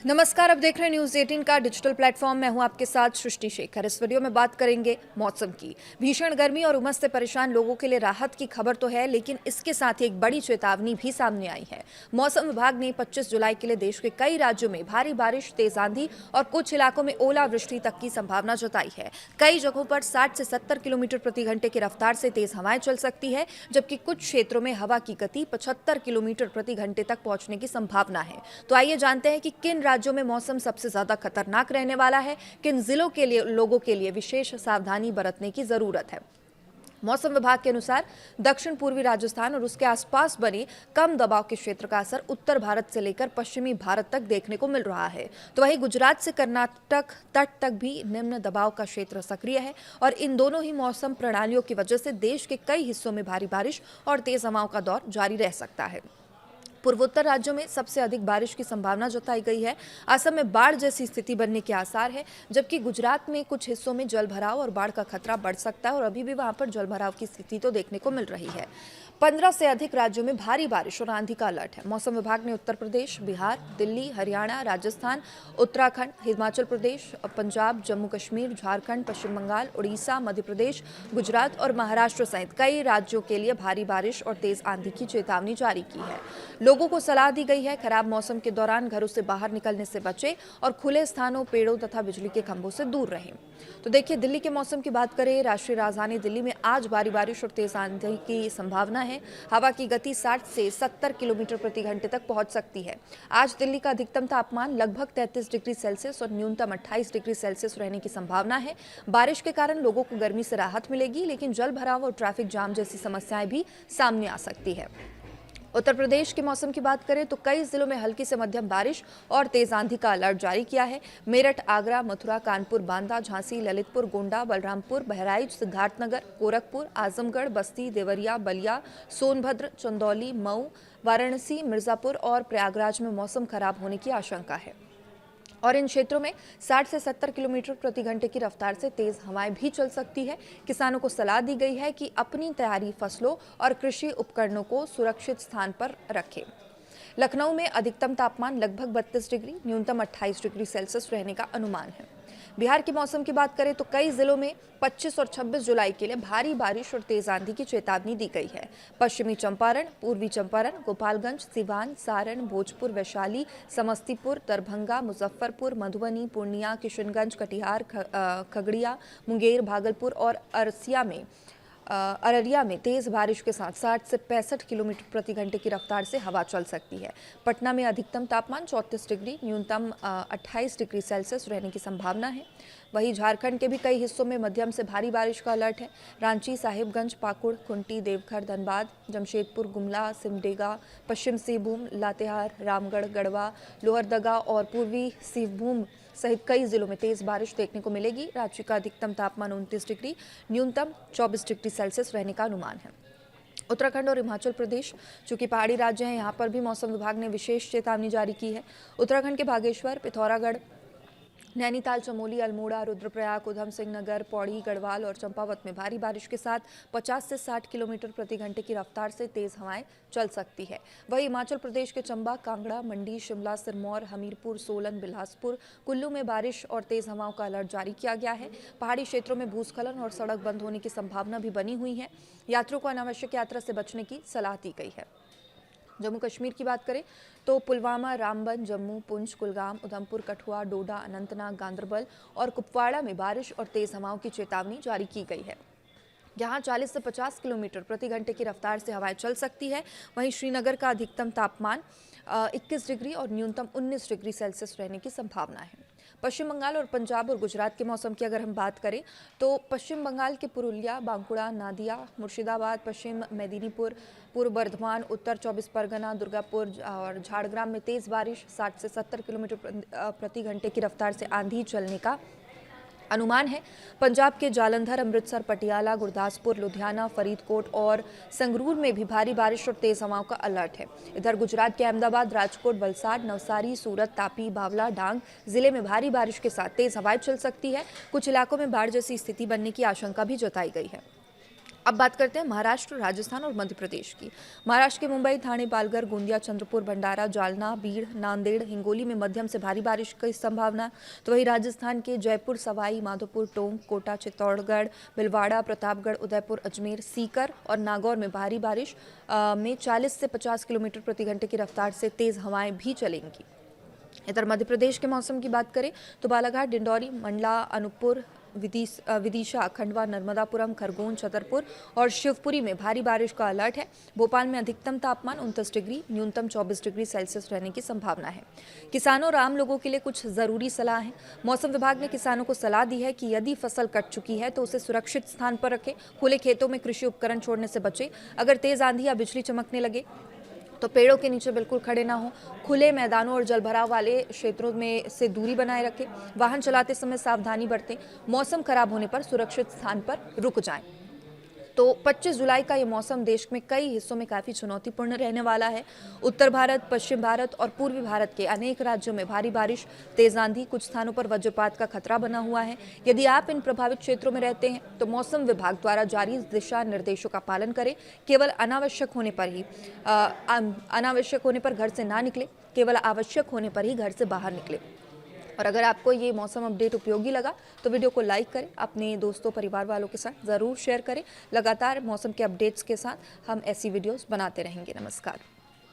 नमस्कार, अब देख रहे हैं न्यूज 18 का डिजिटल प्लेटफॉर्म। मैं हूं आपके साथ सृष्टि शेखर। इस वीडियो में बात करेंगे मौसम की। भीषण गर्मी और उमस से परेशान लोगों के लिए राहत की खबर तो है, लेकिन इसके साथ ही एक बड़ी चेतावनी भी सामने आई है। मौसम विभाग ने 25 जुलाई के लिए देश के कई राज्यों में भारी बारिश, तेज आंधी और कुछ इलाकों में ओलावृष्टि तक की संभावना जताई है। कई जगहों पर 60 से 70 किलोमीटर प्रति घंटे की रफ्तार से तेज हवाएं चल सकती है, जबकि कुछ क्षेत्रों में हवा की गति 75 किलोमीटर प्रति घंटे तक पहुंचने की संभावना है। तो आइए जानते हैं कि किन राज्यों में मौसम सबसे ज्यादा खतरनाक रहने वाला है, किन जिलों के लिए लोगों के लिए विशेष सावधानी बरतने की जरूरत है। मौसम विभाग के अनुसार दक्षिण पूर्वी राजस्थान और उसके आसपास बने कम दबाव के क्षेत्र का असर उत्तर भारत से लेकर पश्चिमी भारत तक देखने को मिल रहा है। तो वहीं गुजरात से कर्नाटक तट तक भी निम्न दबाव का क्षेत्र सक्रिय है और इन दोनों ही मौसम प्रणालियों की वजह से देश के कई हिस्सों में भारी बारिश और तेज हवाओं का दौर जारी रह सकता है। पूर्वोत्तर राज्यों में सबसे अधिक बारिश की संभावना जताई गई है। असम में बाढ़ जैसी स्थिति बनने के आसार है, जबकि गुजरात में कुछ हिस्सों में जलभराव और बाढ़ का खतरा बढ़ सकता है और अभी भी वहां पर जलभराव की स्थिति तो देखने को मिल रही है। 15 से अधिक राज्यों में भारी बारिश और आंधी का अलर्ट है। मौसम विभाग ने उत्तर प्रदेश, बिहार, दिल्ली, हरियाणा, राजस्थान, उत्तराखंड, हिमाचल प्रदेश, पंजाब, जम्मू कश्मीर, झारखंड, पश्चिम बंगाल, उड़ीसा, मध्य प्रदेश, गुजरात और महाराष्ट्र सहित कई राज्यों के लिए भारी बारिश और तेज आंधी की चेतावनी जारी की है। लोगों को सलाह दी गई है खराब मौसम के दौरान घरों से बाहर निकलने से बचें और खुले स्थानों, पेड़ों तथा बिजली के खंभों से दूर रहें। तो देखिए, दिल्ली के मौसम की बात करें। राष्ट्रीय राजधानी दिल्ली में आज भारी बारिश और तेज आंधी की संभावना है। हवा की गति 60 से 70 किलोमीटर प्रति घंटे तक पहुंच सकती है। आज दिल्ली का अधिकतम तापमान लगभग 33 डिग्री सेल्सियस और न्यूनतम 28 डिग्री सेल्सियस रहने की संभावना है। बारिश के कारण लोगों को गर्मी से राहत मिलेगी, लेकिन जल भराव और ट्रैफिक जाम जैसी समस्याएं भी सामने आ सकती है। उत्तर प्रदेश के मौसम की बात करें तो कई जिलों में हल्की से मध्यम बारिश और तेज आंधी का अलर्ट जारी किया है। मेरठ, आगरा, मथुरा, कानपुर, बांदा, झांसी, ललितपुर, गोंडा, बलरामपुर, बहराइच, सिद्धार्थनगर, गोरखपुर, आजमगढ़, बस्ती, देवरिया, बलिया, सोनभद्र, चंदौली, मऊ, वाराणसी, मिर्जापुर और प्रयागराज में मौसम खराब होने की आशंका है और इन क्षेत्रों में 60 से 70 किलोमीटर प्रति घंटे की रफ्तार से तेज हवाएं भी चल सकती है। किसानों को सलाह दी गई है कि अपनी तैयारी फसलों और कृषि उपकरणों को सुरक्षित स्थान पर रखें। लखनऊ में अधिकतम तापमान लगभग 32 डिग्री, न्यूनतम 28 डिग्री सेल्सियस रहने का अनुमान है। बिहार के मौसम की बात करें तो कई जिलों में 25 और 26 जुलाई के लिए भारी बारिश और तेज आंधी की चेतावनी दी गई है। पश्चिमी चंपारण, पूर्वी चंपारण, गोपालगंज, सिवान, सारण, भोजपुर, वैशाली, समस्तीपुर, दरभंगा, मुजफ्फरपुर, मधुबनी, पूर्णिया, किशनगंज, कटिहार, खगड़िया, मुंगेर, भागलपुर और अररिया में तेज बारिश के साथ 60 से 65 किलोमीटर प्रति घंटे की रफ्तार से हवा चल सकती है। पटना में अधिकतम तापमान 34 डिग्री, न्यूनतम 28 डिग्री सेल्सियस रहने की संभावना है। वहीं झारखंड के भी कई हिस्सों में मध्यम से भारी बारिश का अलर्ट है। रांची, साहिबगंज, पाकुड़, खुंटी, देवघर, धनबाद, जमशेदपुर, गुमला, सिमडेगा, पश्चिम सिंहभूम, लातेहार, रामगढ़, गढ़वा, लोहरदगा और पूर्वी सिंहभूम सहित कई जिलों में तेज बारिश देखने को मिलेगी। राज्य का अधिकतम तापमान 29 डिग्री, न्यूनतम 24 डिग्री सेल्सियस रहने का अनुमान है। उत्तराखंड और हिमाचल प्रदेश, चूंकि पहाड़ी राज्य हैं, यहाँ पर भी मौसम विभाग ने विशेष चेतावनी जारी की है। उत्तराखंड के बागेश्वर, पिथौरागढ़, नैनीताल, चमोली, अल्मोड़ा, रुद्रप्रयाग, उधम सिंह नगर, पौड़ी, गढ़वाल और चंपावत में भारी बारिश के साथ 50 से 60 किलोमीटर प्रति घंटे की रफ्तार से तेज हवाएं चल सकती है। वहीं हिमाचल प्रदेश के चंबा, कांगड़ा, मंडी, शिमला, सिरमौर, हमीरपुर, सोलन, बिलासपुर, कुल्लू में बारिश और तेज हवाओं का अलर्ट जारी किया गया है। पहाड़ी क्षेत्रों में भूस्खलन और सड़क बंद होने की संभावना भी बनी हुई है। यात्रियों को अनावश्यक यात्रा से बचने की सलाह दी गई है। जम्मू कश्मीर की बात करें तो पुलवामा, रामबन, जम्मू, पुंछ, कुलगाम, उधमपुर, कठुआ, डोडा, अनंतनाग, गांदरबल और कुपवाड़ा में बारिश और तेज हवाओं की चेतावनी जारी की गई है। यहाँ 40 से 50 किलोमीटर प्रति घंटे की रफ्तार से हवाएं चल सकती है। वहीं श्रीनगर का अधिकतम तापमान 21 डिग्री और न्यूनतम 19 डिग्री सेल्सियस रहने की संभावना है। पश्चिम बंगाल और पंजाब और गुजरात के मौसम की अगर हम बात करें तो पश्चिम बंगाल के पुरुलिया, बांकुड़ा, नादिया, मुर्शिदाबाद, पश्चिम मेदिनीपुर, पूर्व बर्धमान, उत्तर 24 परगना, दुर्गापुर और झाड़ग्राम में तेज बारिश, 60 से 70 किलोमीटर प्रति घंटे की रफ्तार से आंधी चलने का अनुमान है। पंजाब के जालंधर, अमृतसर, पटियाला, गुरदासपुर, लुधियाना, फरीदकोट और संगरूर में भी भारी बारिश और तेज हवाओं का अलर्ट है। इधर गुजरात के अहमदाबाद, राजकोट, वलसाड, नवसारी, सूरत, तापी, बावला, डांग जिले में भारी बारिश के साथ तेज हवाएं चल सकती है। कुछ इलाकों में बाढ़ जैसी स्थिति बनने की आशंका भी जताई गई है। अब बात करते हैं महाराष्ट्र, राजस्थान और मध्य प्रदेश की। महाराष्ट्र के मुंबई, ठाणे, पालघर, गोंदिया, चंद्रपुर, भंडारा, जालना, बीड़, नांदेड़, हिंगोली में मध्यम से भारी बारिश की संभावना। तो वहीं राजस्थान के जयपुर, सवाई माधोपुर, टोंक, कोटा, चित्तौड़गढ़, भीलवाड़ा, प्रतापगढ़, उदयपुर, अजमेर, सीकर और नागौर में भारी बारिश में 40 से 50 किलोमीटर प्रति घंटे की रफ्तार से तेज हवाएं भी चलेंगी। इधर मध्य प्रदेश के मौसम की बात करें तो बालाघाट, डिंडौरी, मंडला, अनूपपुर, विदिशा, खंडवा, नर्मदापुरम, खरगोन, छतरपुर और शिवपुरी में भारी बारिश का अलर्ट है। भोपाल में अधिकतम तापमान 29 डिग्री, न्यूनतम 24 डिग्री सेल्सियस रहने की संभावना है। किसानों और आम लोगों के लिए कुछ जरूरी सलाह है। मौसम विभाग ने किसानों को सलाह दी है कि यदि फसल कट चुकी है तो उसे सुरक्षित स्थान पर रखें। खुले खेतों में कृषि उपकरण छोड़ने से बचें। अगर तेज आंधी या बिजली चमकने लगे तो पेड़ों के नीचे बिल्कुल खड़े ना हो। खुले मैदानों और जलभराव वाले क्षेत्रों में से दूरी बनाए रखें। वाहन चलाते समय सावधानी बरतें। मौसम खराब होने पर सुरक्षित स्थान पर रुक जाएं। तो 25 जुलाई का ये मौसम देश में कई हिस्सों में काफ़ी चुनौतीपूर्ण रहने वाला है। उत्तर भारत, पश्चिम भारत और पूर्वी भारत के अनेक राज्यों में भारी बारिश, तेज आंधी, कुछ स्थानों पर वज्रपात का खतरा बना हुआ है। यदि आप इन प्रभावित क्षेत्रों में रहते हैं तो मौसम विभाग द्वारा जारी दिशा निर्देशों का पालन करें। केवल अनावश्यक होने पर घर से ना निकले। केवल आवश्यक होने पर ही घर से बाहर निकले। और अगर आपको ये मौसम अपडेट उपयोगी लगा तो वीडियो को लाइक करें, अपने दोस्तों परिवार वालों के साथ ज़रूर शेयर करें। लगातार मौसम के अपडेट्स के साथ हम ऐसी वीडियोस बनाते रहेंगे। नमस्कार।